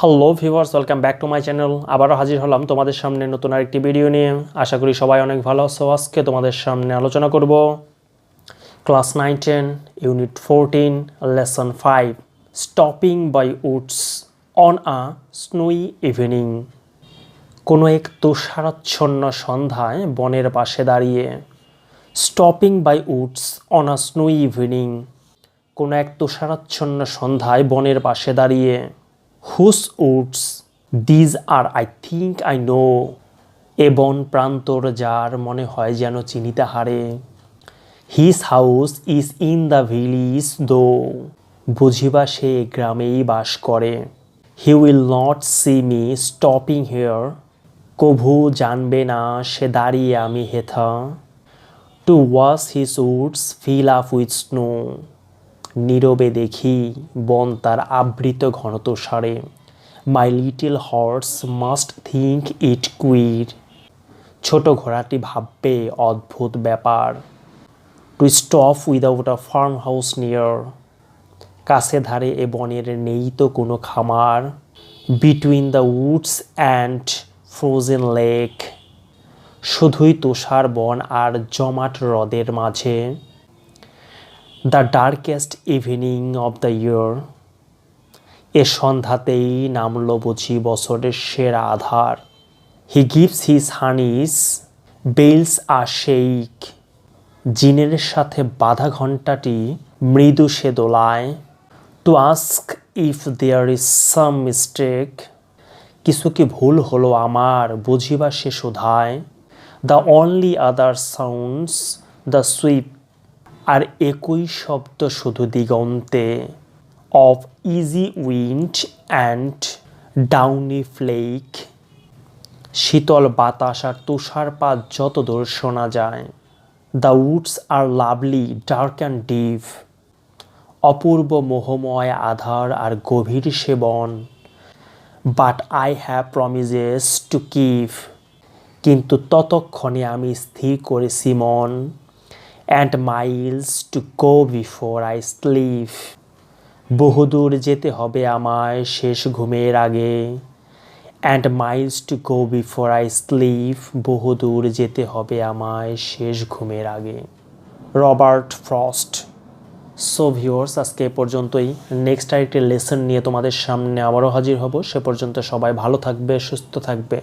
Hello viewers, welcome back to my channel. আবারও হাজির হলাম তোমাদের সামনে নতুন আরেকটি ভিডিও নিয়ে। আশা করি সবাই অনেক ভালো আছো। আজকে তোমাদের সামনে আলোচনা করব class 9-10 unit 14 lesson 5 stopping by woods on a snowy evening. কোনো এক তুষারাচ্ছন্ন সন্ধ্যায় বনের পাশে দাঁড়িয়ে। Stopping by woods on a snowy evening, কোনো এক তুষারাচ্ছন্ন সন্ধ্যায় বনের পাশে দাঁড়িয়ে। Whose woods these are, I think I know. এ বন প্রান্তর যার মনে হয় যেন চিনিতে হারে। His house is in the village though, বুঝিবা সে গ্রামেই বাস করে। He will not see me stopping here, কভু জানবে না সে দাঁড়িয়ে আমি হেথা। To watch his woods fill up with snow, নীরবে দেখি বন তার আবৃত ঘনতুষারে। My little horse must think it queer, ছোট ঘোড়াটি ভাববে অদ্ভুত ব্যাপার। To stop without a farmhouse near, কাছে ধারে এ বনের নেই তো কোনো খামার। Between the woods and frozen lake, শুধুই তুষার বন আর জমাট হ্রদের মাঝে। The darkest evening of the year, এ সন্ধ্যাতেই নামল বুঝি বছরের সেরা আধার। He gives his harness bells a shake, জিনের সাথে বাঁধা ঘণ্টাটি মৃদু সে দোলায়। To ask if there is some mistake, কিছু কি ভুল হলো আমার বুঝিবা সে শোধায়। The only other sounds the sweep, আর একই শব্দ শুধু দিগন্তে। Of easy wind and downy flake, শীতল বাতাস আর তুষারপাত যত দূর শোনা যায়। The woods are lovely dark and deep, অপূর্ব মোহময় আধার আর গভীর সে বন। But I have promises to keep, কিন্তু ততক্ষণে আমি স্থির করেছি মন। And Miles to go before I sleep, বহুদূর যেতে হবে আমায় শেষ ঘুমের আগে। And Miles to go before I sleep, বহুদূর যেতে হবে আমায় শেষ ঘুমের আগে। Robert frost. সো ভিউয়ার্স, আজকে এ পর্যন্তই। নেক্সট আরেকটি লেসন নিয়ে তোমাদের সামনে আবারও হাজির হব। সে পর্যন্ত সবাই ভালো থাকবে, সুস্থ থাকবে।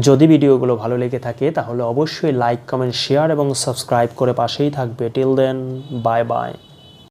যদি ভিডিওগুলো ভালো লেগে থাকে তাহলে অবশ্যই লাইক, কমেন্ট, শেয়ার এবং সাবস্ক্রাইব করে পাশেই থাকবে। Till then, bye by.